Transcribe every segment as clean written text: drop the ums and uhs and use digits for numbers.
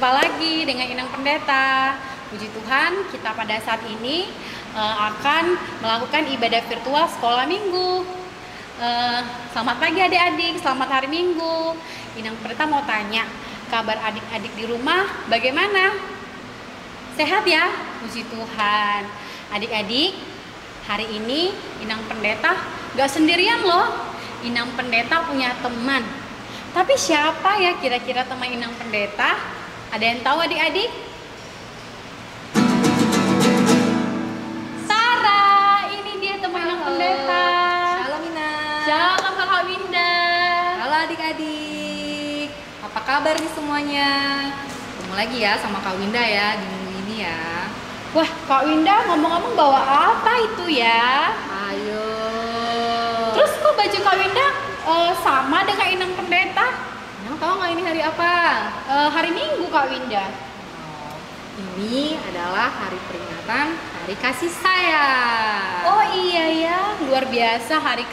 Berjumpa lagi dengan Inang Pendeta. Puji Tuhan, kita pada saat ini akan melakukan ibadah virtual sekolah minggu. Selamat pagi adik-adik, selamat hari Minggu. Inang Pendeta mau tanya, kabar adik-adik di rumah bagaimana? Sehat ya? Puji Tuhan. Adik-adik, hari ini Inang Pendeta gak sendirian loh. Inang Pendeta punya teman. Tapi siapa ya kira-kira teman Inang Pendeta? Ada yang tahu adik-adik? Sarah, ini dia teman Inang Pendeta. Shalom Ina. Shalom Kakak Winda. Halo adik-adik. Apa kabar nih semuanya? Ketemu lagi ya sama Kak Winda ya di minggu ini ya. Wah, Kak Winda ngomong-ngomong bawa apa itu ya? Ayo. Terus kok baju Kak Winda sama dengan Inang Pendeta? Kamu tahu nggak ini hari apa? Hari Minggu Kak Winda. Ini adalah hari peringatan Hari Kasih Sayang. Oh iya ya, luar biasa hari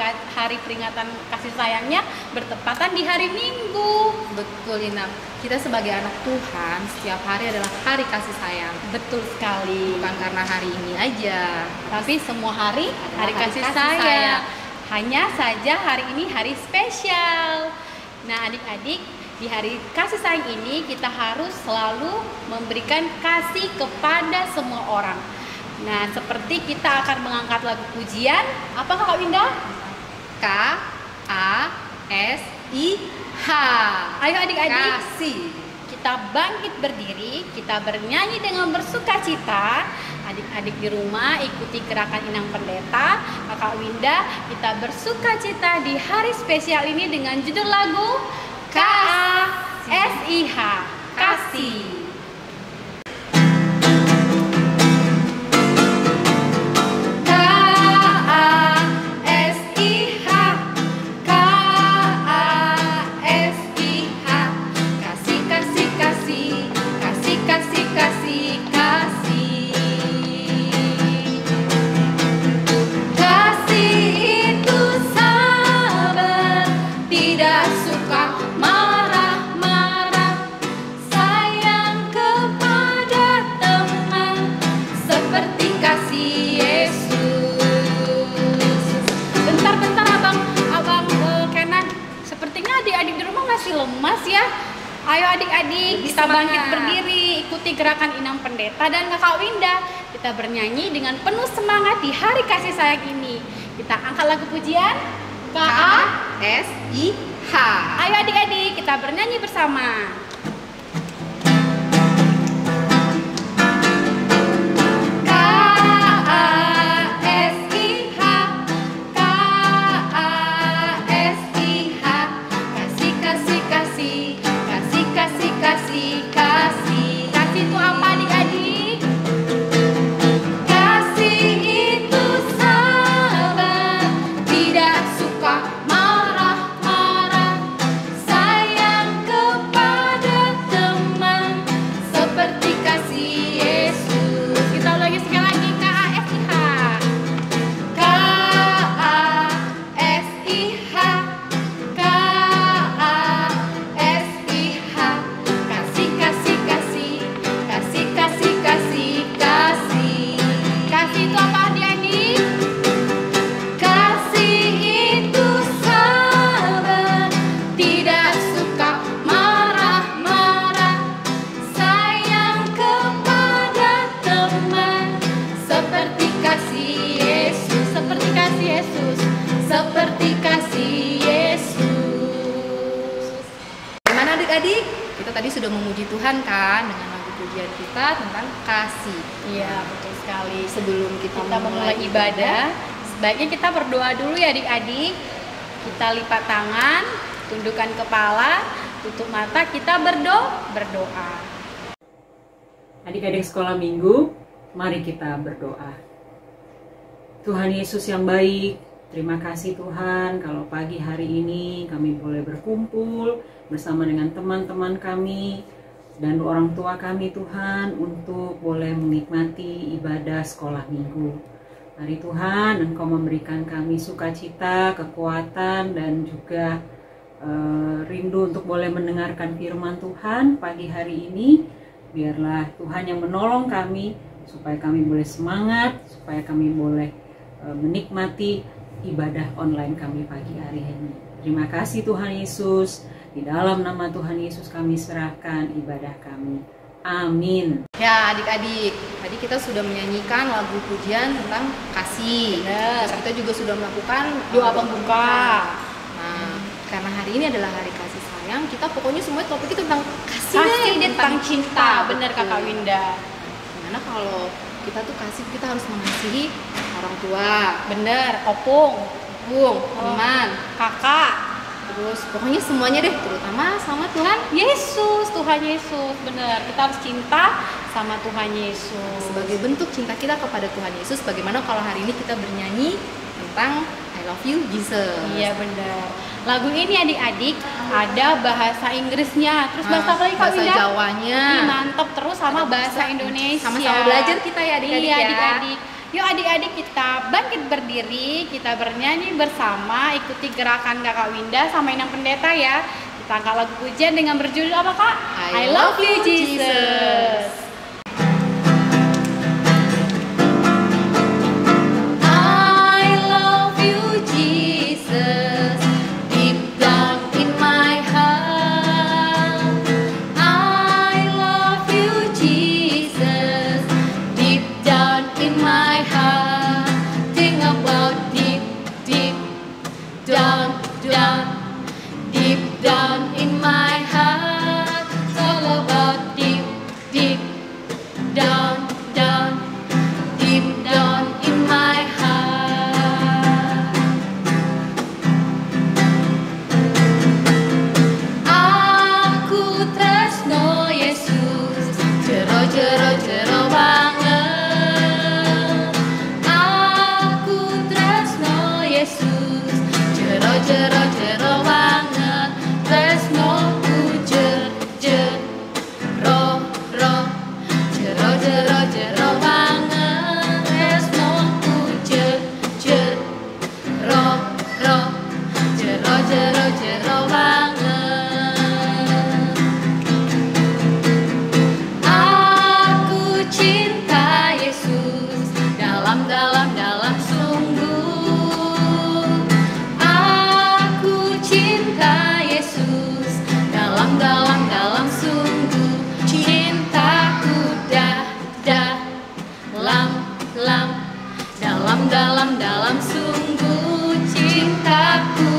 peringatan kasih sayangnya bertepatan di hari Minggu. Betul Ina. Kita sebagai anak Tuhan setiap hari adalah hari kasih sayang. Betul sekali. Bukan karena hari ini aja, Tapi semua hari hari kasih kasih sayang. sayang. Hanya saja hari ini hari spesial. Nah adik-adik, di hari kasih sayang ini kita harus selalu memberikan kasih kepada semua orang. Nah seperti kita akan mengangkat lagu pujian. Apakah Kak Winda? K-A-S-I-H. Ayo adik-adik, Kasih. kita bangkit berdiri, kita bernyanyi dengan bersukacita. Adik-adik di rumah ikuti gerakan Inang Pendeta, Kakak Winda. Kita bersukacita di hari spesial ini dengan judul lagu K-A-S-I-H, Kasih. Lemas ya. Ayo adik-adik, kita bangkit berdiri, ikuti gerakan Inang Pendeta dan Kakak Winda. Kita bernyanyi dengan penuh semangat di hari kasih sayang ini. Kita angkat lagu pujian K-A-S-I-H. Ayo adik-adik, kita bernyanyi bersama. Adik-adik, kita tadi sudah memuji Tuhan kan dengan lagu pujian kita tentang kasih. Iya, betul sekali. Sebelum kita memulai ibadah, sebaiknya kita berdoa dulu ya adik-adik. Kita lipat tangan, tundukkan kepala, tutup mata, kita berdoa. Adik-adik sekolah minggu, mari kita berdoa. Tuhan Yesus yang baik, terima kasih Tuhan kalau pagi hari ini kami boleh berkumpul bersama dengan teman-teman kami dan orang tua kami Tuhan untuk boleh menikmati ibadah sekolah minggu. Mari Tuhan, Engkau memberikan kami sukacita, kekuatan dan juga rindu untuk boleh mendengarkan firman Tuhan pagi hari ini. Biarlah Tuhan yang menolong kami supaya kami boleh semangat, supaya kami boleh menikmati ibadah online kami pagi hari ini. Terima kasih Tuhan Yesus. Di dalam nama Tuhan Yesus kami serahkan ibadah kami. Amin. Ya adik-adik, tadi kita sudah menyanyikan lagu pujian tentang kasih. Benar. Terus kita juga sudah melakukan Doa pembuka. Nah, karena hari ini adalah hari kasih sayang, kita pokoknya semua topik itu tentang kasih Kasih tentang cinta, benar Betul. Kakak Winda. Gimana kalau kita tuh kasih, kita harus mengasihi orang tua, Bener, opung, bung, teman, kakak, terus pokoknya semuanya deh, terutama sama Tuhan. Yesus, Tuhan Yesus. Bener, kita harus cinta sama Tuhan Yesus. Sebagai bentuk cinta kita kepada Tuhan Yesus, bagaimana kalau hari ini kita bernyanyi tentang I love you Jesus. Iya bener. Lagu ini adik-adik ada bahasa Inggrisnya, terus bahasa apa lagi Kak bahasa Winda? Jawanya. Ih, mantep, terus sama Ada bahasa Indonesia. Sama-sama belajar kita ya adik-adik Iya ya. adik-adik. Yuk adik-adik kita bangkit berdiri, kita bernyanyi bersama, ikuti gerakan Kakak Winda sama Inang Pendeta ya. Kita angkat lagu pujian dengan berjudul apa Kak? I love you, Jesus. I love you, Jesus, deep down in my heart. I love you, Jesus, deep down in my heart. Think about deep, deep down, deep down in my heart. It's all about deep, deep down, deep down in my heart. Aku tresno Yesus, jero banget. Aku tresno Yesus, jero banget. Tresnoku jero banget. Tresnoku jero banget. Aku cinta Yesus dalam sungguh. Aku cinta Yesus dalam sungguh. Cintaku dalam sungguh. Cintaku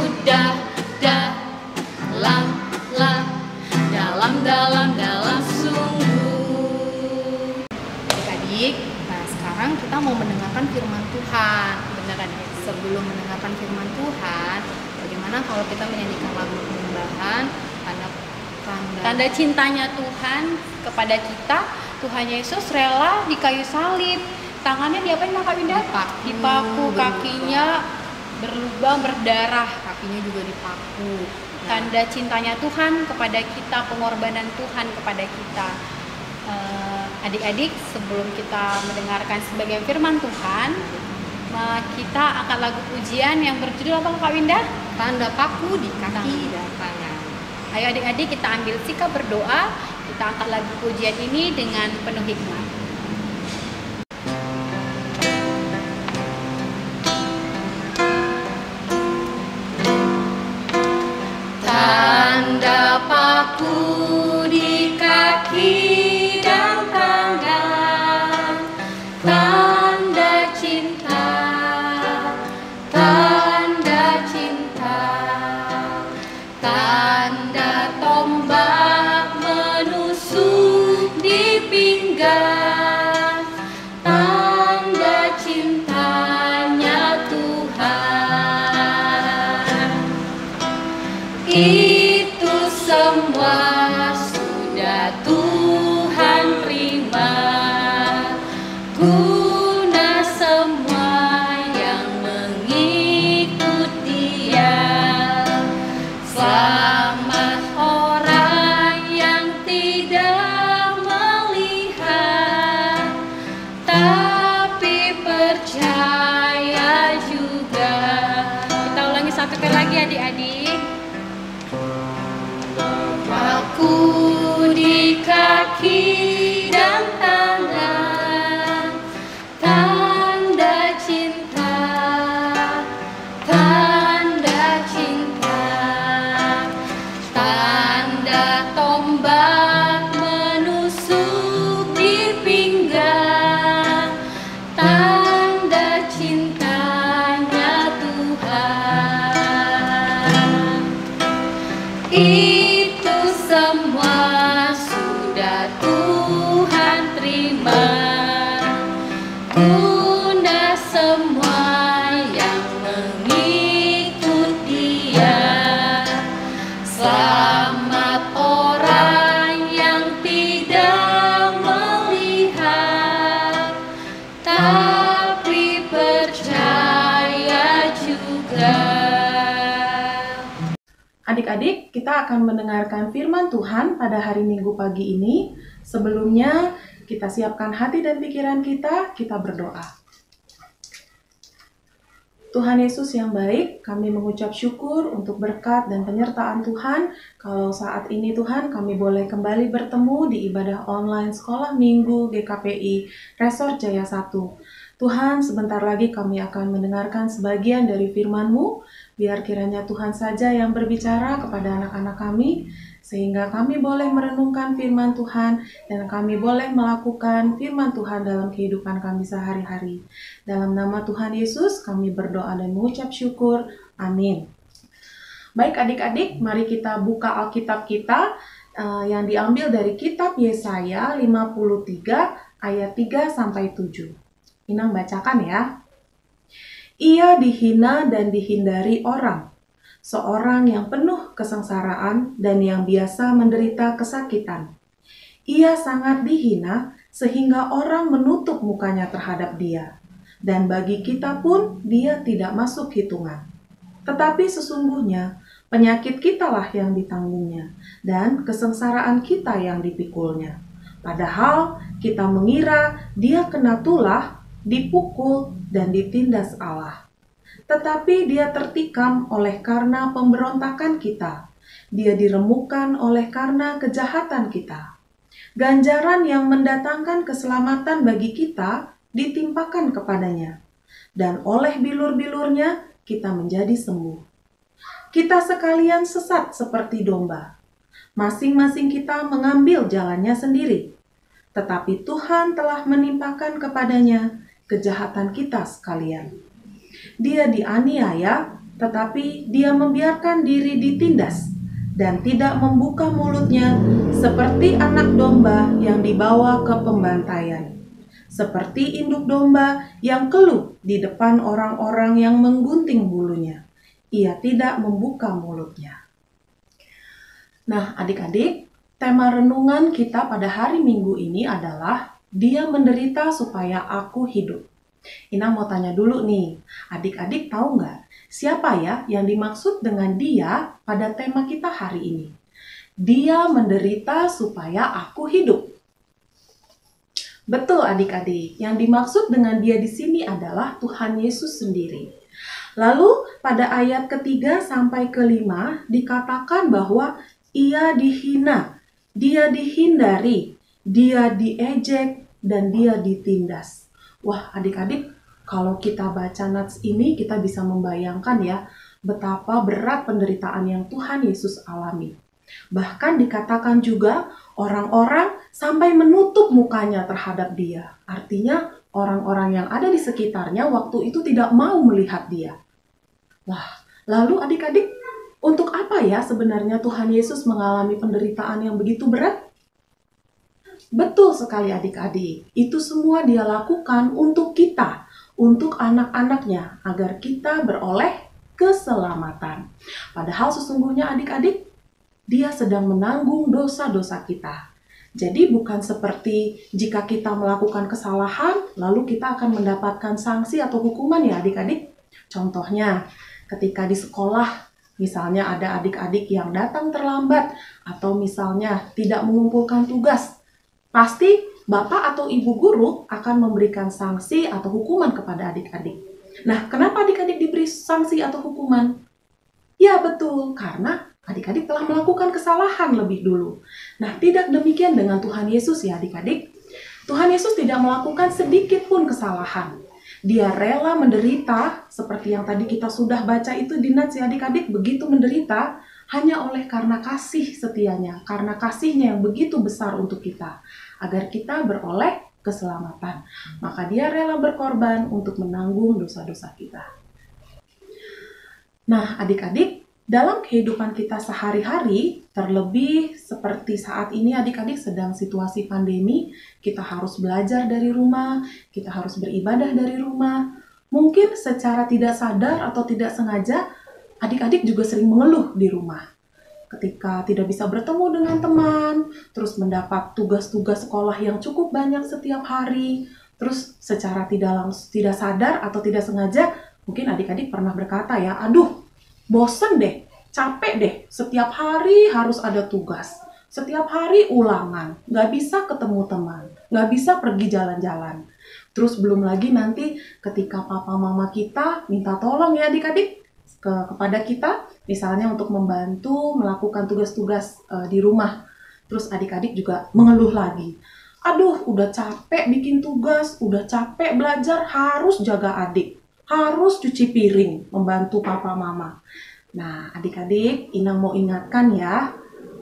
dalam sungguh. Adik-adik, nah sekarang kita mau mendengarkan firman Tuhan. Beneran ya. Sebelum mendengarkan firman Tuhan, bagaimana kalau kita menyanyikan lagu penyembahan Tanda cintanya Tuhan kepada kita, Tuhan Yesus rela di kayu salib. Tangannya diapain Kak Winda? Dipaku, kakinya berlubang berdarah. kakinya juga dipaku. Tanda cintanya Tuhan kepada kita, pengorbanan Tuhan kepada kita. Adik-adik, sebelum kita mendengarkan sebagian firman Tuhan, kita akan lagu pujian yang berjudul apa Kak Winda? Tanda paku di kaki dan tangan. Ayo adik-adik kita ambil sikap berdoa, kita angkat lagu pujian ini dengan penuh hikmat. Tanda paku di kaki dan tangan, tanda cinta, tanda cinta, tanda tombak menusuk di pinggang, tanda cintanya Tuhan. Itu semua sudah Tuhan terima, guna semua yang mengikut Dia. Selamat orang yang tidak melihat, tapi percaya juga. Kita ulangi satu kali lagi adik-adik. Paku di kaki Itu semua sudah Tuhan terima. Tunda semua yang mengikut Dia. Selamat orang yang tidak melihat, tapi percaya juga. Adik-adik, kita akan mendengarkan firman Tuhan pada hari Minggu pagi ini. Sebelumnya, kita siapkan hati dan pikiran kita berdoa. Tuhan Yesus yang baik, kami mengucap syukur untuk berkat dan penyertaan Tuhan. Kalau saat ini Tuhan, kami boleh kembali bertemu di ibadah online Sekolah Minggu GKPI Resort Jaya 1. Tuhan, sebentar lagi kami akan mendengarkan sebagian dari firman-Mu. Biar kiranya Tuhan saja yang berbicara kepada anak-anak kami, sehingga kami boleh merenungkan firman Tuhan dan kami boleh melakukan firman Tuhan dalam kehidupan kami sehari-hari. Dalam nama Tuhan Yesus, kami berdoa dan mengucap syukur. Amin. Baik adik-adik, mari kita buka Alkitab kita yang diambil dari kitab Yesaya 53 ayat 3-7. Inang bacakan ya. Ia dihina dan dihindari orang, seorang yang penuh kesengsaraan dan yang biasa menderita kesakitan. Ia sangat dihina sehingga orang menutup mukanya terhadap dia, dan bagi kita pun dia tidak masuk hitungan. Tetapi sesungguhnya penyakit kitalah yang ditanggungnya, dan kesengsaraan kita yang dipikulnya. Padahal kita mengira dia kena tulah, dipukul, dan ditindas Allah. Tetapi dia tertikam oleh karena pemberontakan kita. Dia diremukkan oleh karena kejahatan kita. Ganjaran yang mendatangkan keselamatan bagi kita ditimpakan kepadanya. Dan oleh bilur-bilurnya kita menjadi sembuh. Kita sekalian sesat seperti domba. Masing-masing kita mengambil jalannya sendiri. Tetapi Tuhan telah menimpakan kepadanya kejahatan kita sekalian. Dia dianiaya, tetapi dia membiarkan diri ditindas dan tidak membuka mulutnya seperti anak domba yang dibawa ke pembantaian. Seperti induk domba yang keluh di depan orang-orang yang menggunting bulunya. Ia tidak membuka mulutnya. Nah, adik-adik, tema renungan kita pada hari Minggu ini adalah Dia menderita supaya aku hidup. Ina mau tanya dulu nih, adik-adik tahu nggak siapa ya yang dimaksud dengan dia pada tema kita hari ini? Dia menderita supaya aku hidup. Betul adik-adik, yang dimaksud dengan dia di sini adalah Tuhan Yesus sendiri. Lalu pada ayat ketiga sampai kelima dikatakan bahwa ia dihina, dia dihindari, dia diejek, dan dia ditindas. Wah adik-adik, kalau kita baca nats ini kita bisa membayangkan ya betapa berat penderitaan yang Tuhan Yesus alami. Bahkan dikatakan juga orang-orang sampai menutup mukanya terhadap dia. Artinya orang-orang yang ada di sekitarnya waktu itu tidak mau melihat dia. Wah, lalu adik-adik, untuk apa ya sebenarnya Tuhan Yesus mengalami penderitaan yang begitu berat? Betul sekali adik-adik, itu semua dia lakukan untuk kita, untuk anak-anaknya, agar kita beroleh keselamatan. Padahal sesungguhnya adik-adik, dia sedang menanggung dosa-dosa kita. Jadi bukan seperti jika kita melakukan kesalahan, lalu kita akan mendapatkan sanksi atau hukuman ya adik-adik. Contohnya, ketika di sekolah, misalnya ada adik-adik yang datang terlambat, atau misalnya tidak mengumpulkan tugas, pasti bapak atau ibu guru akan memberikan sanksi atau hukuman kepada adik-adik. Nah, kenapa adik-adik diberi sanksi atau hukuman? Ya betul, karena adik-adik telah melakukan kesalahan lebih dulu. Nah, tidak demikian dengan Tuhan Yesus ya adik-adik. Tuhan Yesus tidak melakukan sedikit pun kesalahan. Dia rela menderita, seperti yang tadi kita sudah baca itu di nats ya adik-adik, begitu menderita, hanya oleh karena kasih setianya, karena kasihnya yang begitu besar untuk kita, agar kita beroleh keselamatan. Maka dia rela berkorban untuk menanggung dosa-dosa kita. Nah, adik-adik, Dalam kehidupan kita sehari-hari, terlebih seperti saat ini adik-adik sedang situasi pandemi, kita harus belajar dari rumah, kita harus beribadah dari rumah. Mungkin secara tidak sadar atau tidak sengaja, adik-adik juga sering mengeluh di rumah. Ketika tidak bisa bertemu dengan teman, terus mendapat tugas-tugas sekolah yang cukup banyak setiap hari, terus secara tidak sadar atau tidak sengaja, mungkin adik-adik pernah berkata ya, aduh, bosen deh, capek deh, setiap hari harus ada tugas, setiap hari ulangan, nggak bisa ketemu teman, nggak bisa pergi jalan-jalan. Terus belum lagi nanti ketika papa mama kita minta tolong ya adik-adik kepada kita, misalnya untuk membantu melakukan tugas-tugas di rumah. Terus adik-adik juga mengeluh lagi. Aduh, udah capek bikin tugas, udah capek belajar, harus jaga adik, harus cuci piring, membantu papa mama. Nah, adik-adik, Inang mau ingatkan ya,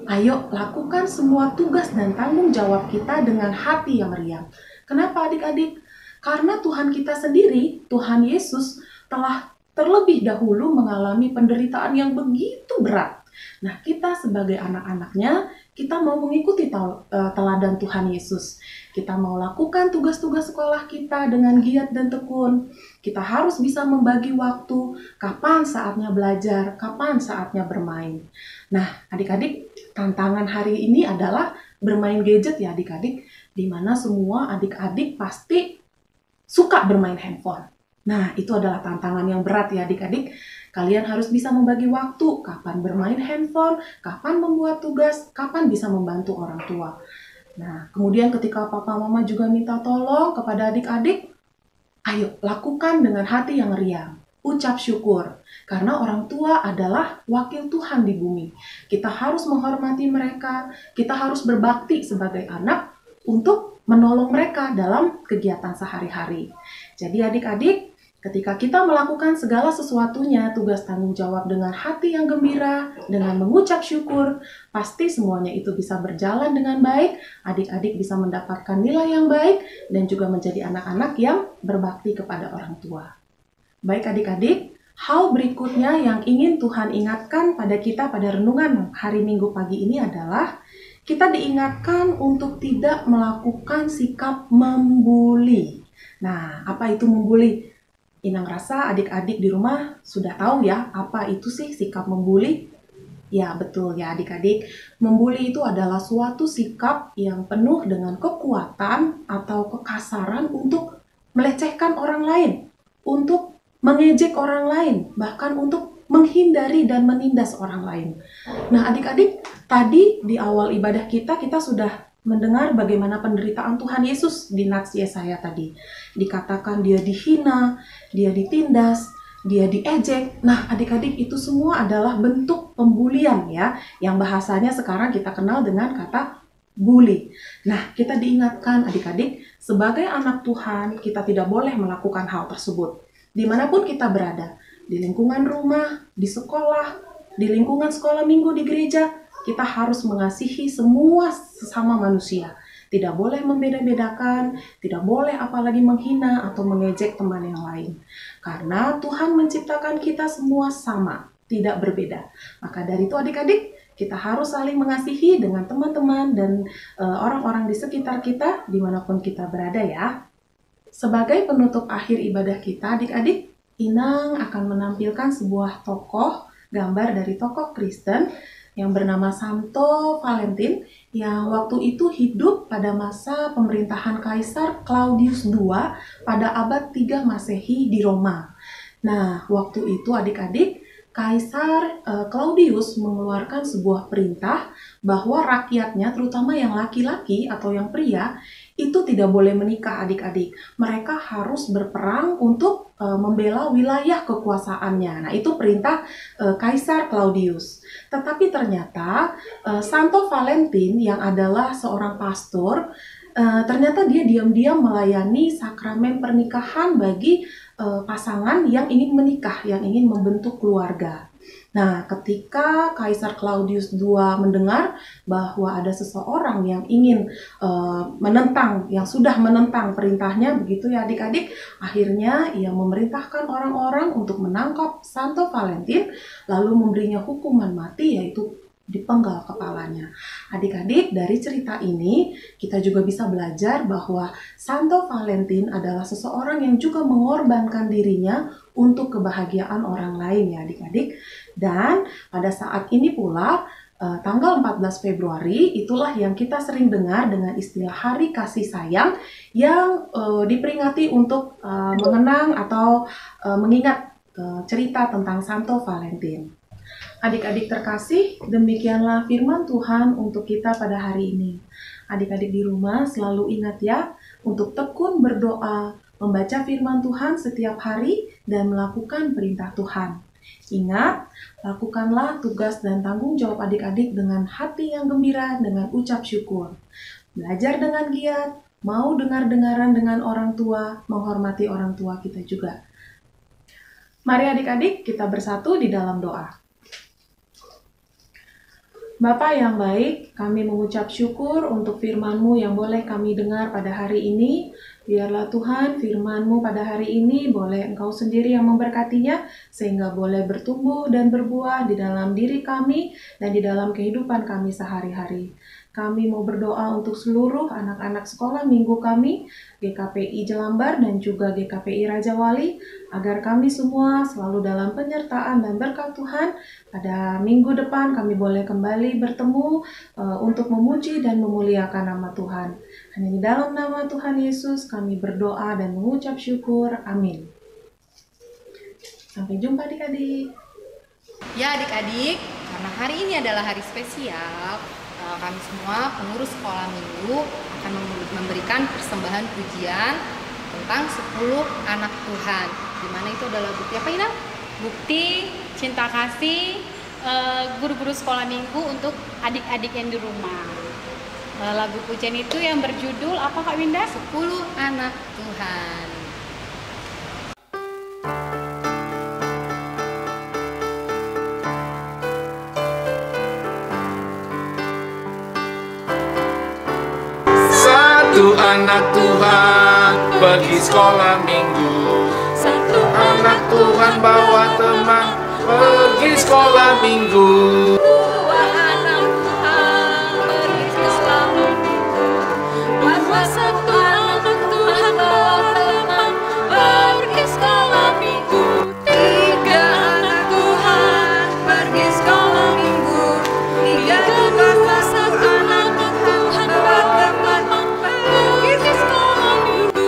ayo lakukan semua tugas dan tanggung jawab kita dengan hati yang riang. Kenapa adik-adik? Karena Tuhan kita sendiri, Tuhan Yesus, telah terlebih dahulu mengalami penderitaan yang begitu berat. Nah, kita sebagai anak-anaknya, kita mau mengikuti teladan Tuhan Yesus. Kita mau lakukan tugas-tugas sekolah kita dengan giat dan tekun. Kita harus bisa membagi waktu, kapan saatnya belajar, kapan saatnya bermain. Nah, adik-adik, tantangan hari ini adalah bermain gadget ya adik-adik, di mana semua adik-adik pasti suka bermain handphone. Nah, itu adalah tantangan yang berat ya adik-adik. Kalian harus bisa membagi waktu, kapan bermain handphone, kapan membuat tugas, kapan bisa membantu orang tua. Nah, kemudian ketika papa mama juga minta tolong kepada adik-adik, ayo lakukan dengan hati yang riang. Ucap syukur, karena orang tua adalah wakil Tuhan di bumi. Kita harus menghormati mereka, kita harus berbakti sebagai anak untuk menolong mereka dalam kegiatan sehari-hari. Jadi adik-adik, ketika kita melakukan segala sesuatunya, tugas tanggung jawab dengan hati yang gembira, dengan mengucap syukur, pasti semuanya itu bisa berjalan dengan baik, adik-adik bisa mendapatkan nilai yang baik, dan juga menjadi anak-anak yang berbakti kepada orang tua. Baik adik-adik, hal berikutnya yang ingin Tuhan ingatkan pada kita pada renungan hari Minggu pagi ini adalah, kita diingatkan untuk tidak melakukan sikap membuli. Nah, apa itu membuli? Inang rasa adik-adik di rumah sudah tahu ya, apa itu sih sikap membuli? Ya, betul ya adik-adik. Membuli itu adalah suatu sikap yang penuh dengan kekuatan atau kekasaran untuk melecehkan orang lain, untuk mengejek orang lain, bahkan untuk menghindari dan menindas orang lain. Nah, adik-adik, tadi di awal ibadah kita sudah mendengar bagaimana penderitaan Tuhan Yesus di Nats Yesaya tadi. Dikatakan dia dihina, dia ditindas, dia diejek. Nah, adik-adik, itu semua adalah bentuk pembulian ya, yang bahasanya sekarang kita kenal dengan kata bully. Nah, kita diingatkan adik-adik, sebagai anak Tuhan, kita tidak boleh melakukan hal tersebut. Dimanapun kita berada, di lingkungan rumah, di sekolah, di lingkungan sekolah minggu di gereja, kita harus mengasihi semua sesama manusia. Tidak boleh membeda-bedakan, tidak boleh apalagi menghina atau mengejek teman yang lain. Karena Tuhan menciptakan kita semua sama, tidak berbeda. Maka dari itu adik-adik, kita harus saling mengasihi dengan teman-teman dan orang-orang di sekitar kita, dimanapun kita berada ya. Sebagai penutup akhir ibadah kita, adik-adik, Inang akan menampilkan sebuah tokoh, gambar dari tokoh Kristen, yang bernama Santo Valentin, yang waktu itu hidup pada masa pemerintahan Kaisar Claudius II pada abad 3 Masehi di Roma. Nah, waktu itu adik-adik, Kaisar Claudius mengeluarkan sebuah perintah bahwa rakyatnya, terutama yang laki-laki atau yang pria, itu tidak boleh menikah adik-adik. Mereka harus berperang untuk membela wilayah kekuasaannya. Nah, itu perintah Kaisar Claudius. Tetapi ternyata Santo Valentin yang adalah seorang pastor, ternyata dia diam-diam melayani sakramen pernikahan bagi pasangan yang ingin menikah, yang ingin membentuk keluarga. Nah, ketika Kaisar Claudius II mendengar bahwa ada seseorang yang ingin menentang, yang sudah menentang perintahnya, begitu ya adik-adik, akhirnya ia memerintahkan orang-orang untuk menangkap Santo Valentin, lalu memberinya hukuman mati, yaitu dipenggal kepalanya. Adik-adik, dari cerita ini kita juga bisa belajar bahwa Santo Valentin adalah seseorang yang juga mengorbankan dirinya untuk kebahagiaan orang lain ya adik-adik. Dan pada saat ini pula tanggal 14 Februari itulah yang kita sering dengar dengan istilah Hari Kasih Sayang yang diperingati untuk mengenang atau mengingat cerita tentang Santo Valentin. Adik-adik terkasih, demikianlah firman Tuhan untuk kita pada hari ini. Adik-adik di rumah selalu ingat ya, untuk tekun berdoa, membaca firman Tuhan setiap hari, dan melakukan perintah Tuhan. Ingat, lakukanlah tugas dan tanggung jawab adik-adik dengan hati yang gembira, dengan ucap syukur. Belajar dengan giat, mau dengar-dengaran dengan orang tua, menghormati orang tua kita juga. Mari adik-adik kita bersatu di dalam doa. Bapa yang baik, kami mengucap syukur untuk firman-Mu yang boleh kami dengar pada hari ini. Biarlah Tuhan firman-Mu pada hari ini boleh Engkau sendiri yang memberkatinya, sehingga boleh bertumbuh dan berbuah di dalam diri kami dan di dalam kehidupan kami sehari-hari. Kami mau berdoa untuk seluruh anak-anak sekolah minggu kami, GKPI Jelambar dan juga GKPI Raja Wali, agar kami semua selalu dalam penyertaan dan berkat Tuhan. Pada minggu depan kami boleh kembali bertemu untuk memuji dan memuliakan nama Tuhan. Hanya di dalam nama Tuhan Yesus kami berdoa dan mengucap syukur. Amin. Sampai jumpa adik-adik. Ya adik-adik, karena hari ini adalah hari spesial, kami semua pengurus sekolah minggu akan memberikan persembahan pujian tentang 10 anak Tuhan. Dimana itu adalah bukti apa Ina? Bukti cinta kasih guru-guru sekolah minggu untuk adik-adik yang di rumah. Lagu pujian itu yang berjudul apa Kak Winda? 10 anak Tuhan. Satu anak Tuhan pergi sekolah minggu. Satu anak Tuhan bawa teman pergi sekolah minggu. Dua anak Tuhan pergi sekolah minggu. Satu anak Tuhan bawa teman pergi sekolah minggu. Tiga anak Tuhan pergi sekolah minggu. Tiga juga satu anak Tuhan bawa teman pergi sekolah minggu.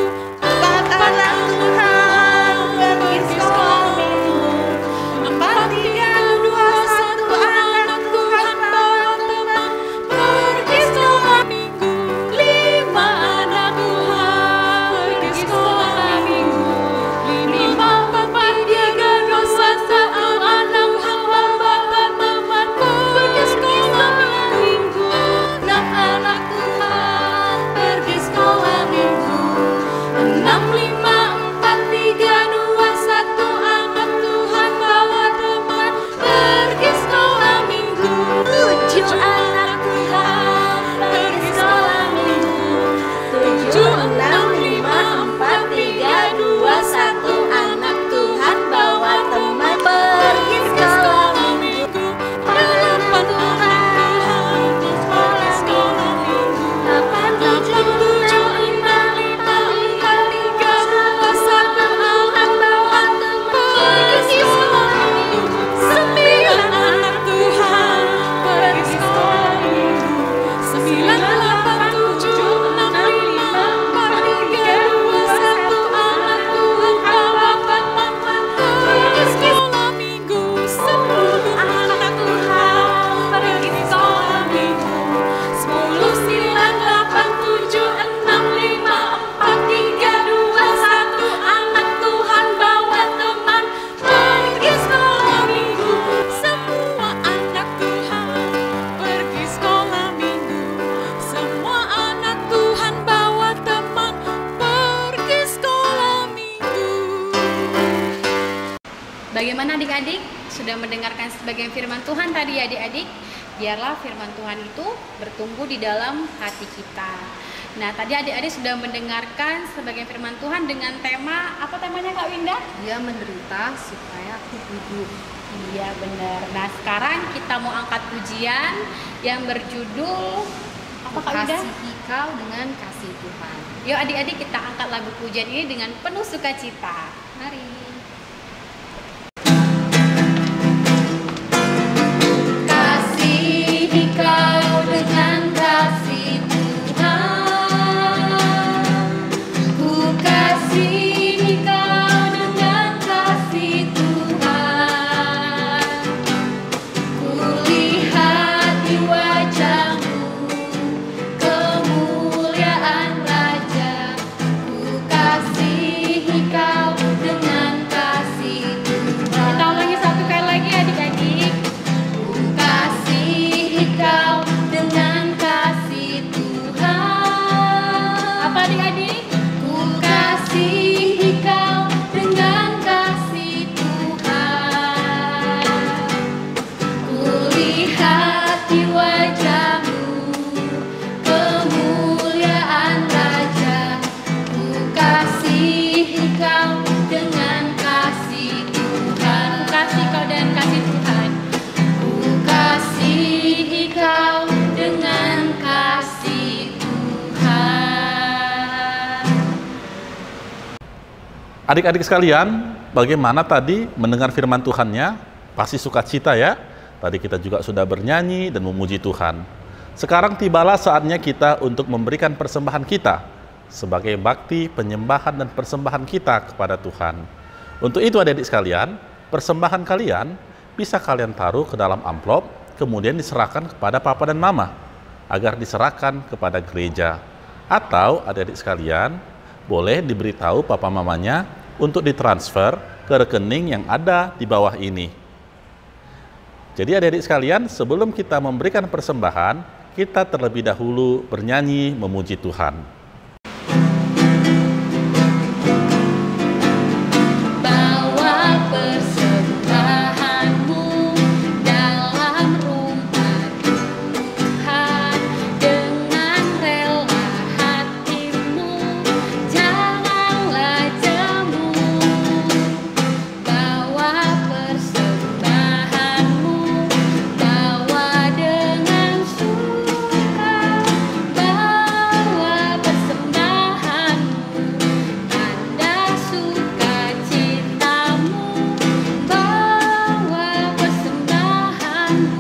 Empat anak Tuhan pergi sekolah minggu. Empat, tiga, dua, satu anak sudah mendengarkan sebagian firman Tuhan tadi ya adik-adik. Biarlah firman Tuhan itu bertumbuh di dalam hati kita. Nah, tadi adik-adik sudah mendengarkan sebagian firman Tuhan dengan tema, apa temanya Kak Winda? Dia menderita supaya aku hidup. Iya benar. Nah, sekarang kita mau angkat pujian yang berjudul apa Kak Winda? Kasihi kau dengan kasih Tuhan. Yuk adik-adik kita angkat lagu pujian ini dengan penuh sukacita. Mari. Kasihi kau dengan kasih Tuhan. Ku kasihi kau dengan kasih Tuhan. Ku lihat di wajahmu kemuliaan Raja. Ku kasihi kau dengan kasih Tuhan. Kita ulangi satu kali lagi adik-adik. Ku kasihi kau dengan kasih Tuhan. Apa adik-adik? Ku kasihi kau dengan kasih Tuhan. Ku lihat di wajahmu kemuliaan Raja. Ku kasihi kau dengan kasih Tuhan. Ku kasih kau dan kasih Tuhan. Ku kasihi kau dengan kasih Tuhan. Adik-adik sekalian, bagaimana tadi mendengar firman Tuhannya? Pasti sukacita ya. Tadi kita juga sudah bernyanyi dan memuji Tuhan. Sekarang tibalah saatnya kita untuk memberikan persembahan kita sebagai bakti, penyembahan dan persembahan kita kepada Tuhan. Untuk itu adik-adik sekalian, persembahan kalian bisa kalian taruh ke dalam amplop, kemudian diserahkan kepada papa dan mama agar diserahkan kepada gereja. Atau adik-adik sekalian boleh diberitahu papa mamanya untuk ditransfer ke rekening yang ada di bawah ini. Jadi adik-adik sekalian, sebelum kita memberikan persembahan, kita terlebih dahulu bernyanyi memuji Tuhan. Bawa persembahanmu dalam rumah Tuhan dengan rela hatimu, janganlah jemu. Bawa persembahanmu, bawa dengan suka, bawa persembahanmu, tanda sukacitamu, bawa persembahanmu,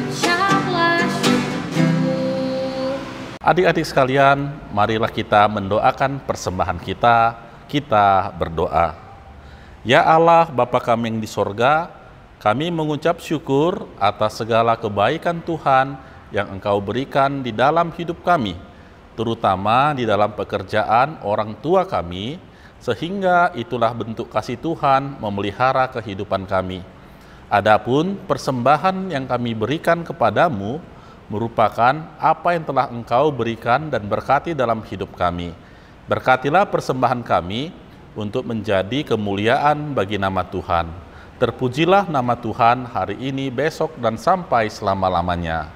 ucaplah syukur. Adik-adik sekalian, marilah kita mendoakan persembahan kita. Kita berdoa. Ya Allah, Bapa kami yang di sorga, kami mengucap syukur atas segala kebaikan Tuhan yang Engkau berikan di dalam hidup kami, terutama di dalam pekerjaan orang tua kami, sehingga itulah bentuk kasih Tuhan memelihara kehidupan kami. Adapun persembahan yang kami berikan kepadamu merupakan apa yang telah Engkau berikan dan berkati dalam hidup kami. Berkatilah persembahan kami untuk menjadi kemuliaan bagi nama Tuhan. Terpujilah nama Tuhan hari ini, besok, dan sampai selama-lamanya.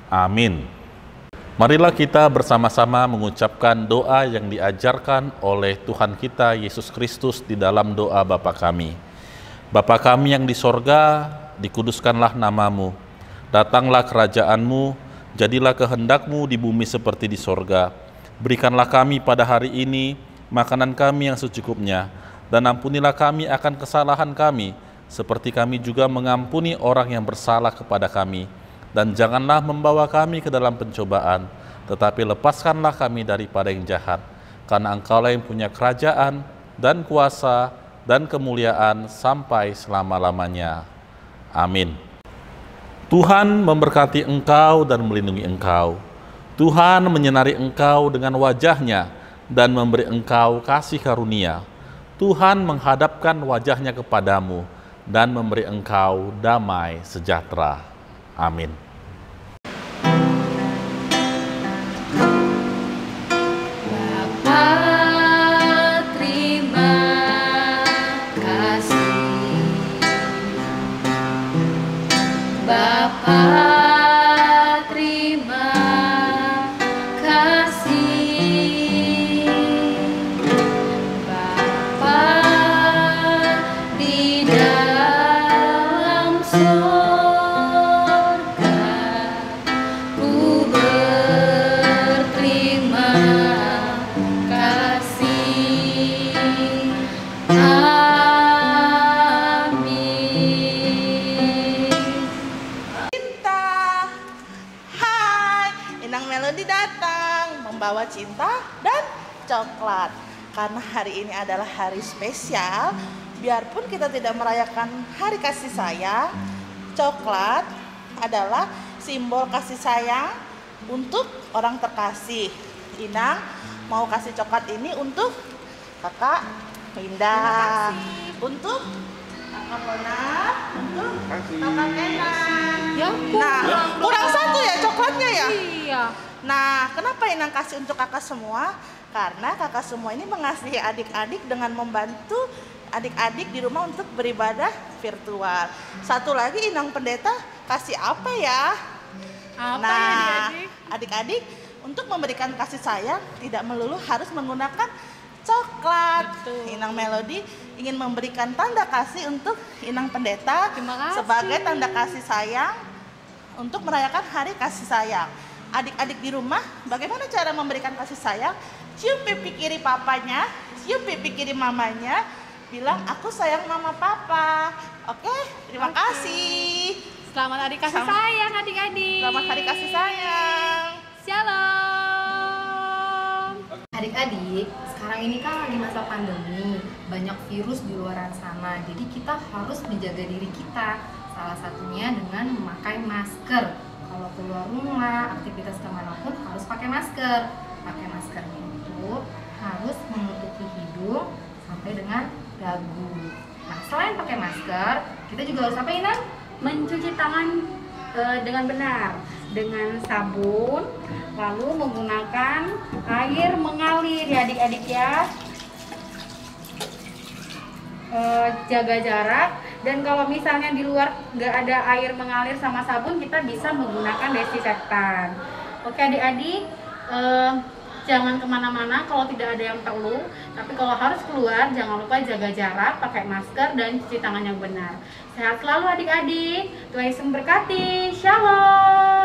Amin. Marilah kita bersama-sama mengucapkan doa yang diajarkan oleh Tuhan kita Yesus Kristus di dalam doa Bapa kami. Bapa kami yang di sorga, dikuduskanlah namamu. Datanglah kerajaanmu, jadilah kehendakmu di bumi seperti di sorga. Berikanlah kami pada hari ini makanan kami yang secukupnya, dan ampunilah kami akan kesalahan kami, seperti kami juga mengampuni orang yang bersalah kepada kami. Dan janganlah membawa kami ke dalam pencobaan, tetapi lepaskanlah kami daripada yang jahat. Karena Engkaulah yang punya kerajaan, dan kuasa, dan kemuliaan sampai selama-lamanya. Amin. Tuhan memberkati engkau dan melindungi engkau. Tuhan menyenari engkau dengan wajah-Nya dan memberi engkau kasih karunia. Tuhan menghadapkan wajah-Nya kepadamu dan memberi engkau damai sejahtera. Amin. Bapa, terima kasih Bapa, terima kasih. Bapa di dalam sorga, ku berterima kasih. Inang Melody datang membawa cinta dan coklat. Karena hari ini adalah hari spesial, biarpun kita tidak merayakan hari kasih sayang, coklat adalah simbol kasih sayang untuk orang terkasih. Inang mau kasih coklat ini untuk kakak Winda, untuk kakak Mona, untuk kakak Kenan. Ya, Nah, kurang satu ya coklatnya ya? Iya. Nah, kenapa Inang kasih untuk kakak semua? Karena kakak semua ini mengasihi adik-adik dengan membantu adik-adik di rumah untuk beribadah virtual. Satu lagi Inang Pendeta kasih apa ya? Apa Nah, ya adik-adik? adik-adik untuk memberikan kasih sayang tidak melulu harus menggunakan coklat. Betul. Inang Melody ingin memberikan tanda kasih untuk Inang Pendeta Terima kasih. sebagai tanda kasih sayang untuk merayakan hari kasih sayang. Adik-adik di rumah, bagaimana cara memberikan kasih sayang? Cium pipi kiri papanya, cium pipi kiri mamanya, bilang aku sayang mama papa. Oke, terima kasih. Selamat hari kasih Selamat- sayang adik-adik. Selamat hari kasih sayang. Shalom. Adik-adik, sekarang ini kan lagi masa pandemi, banyak virus di luar sana. Jadi kita harus menjaga diri kita. Salah satunya dengan memakai masker. Kalau keluar rumah, aktivitas kemanapun harus pakai masker. Pakai maskernya itu harus menutupi hidung sampai dengan dagu. Nah, selain pakai masker, kita juga harus apa, Inang? Mencuci tangan dengan benar dengan sabun, lalu menggunakan air mengalir ya adik-adik ya. Jaga jarak, dan kalau misalnya di luar nggak ada air mengalir sama sabun, kita bisa menggunakan desinfektan. Oke adik-adik, jangan kemana-mana kalau tidak ada yang perlu, tapi kalau harus keluar jangan lupa jaga jarak, pakai masker, dan cuci tangan yang benar. Sehat selalu adik-adik, Tuhan Yesus memberkati. Shalom.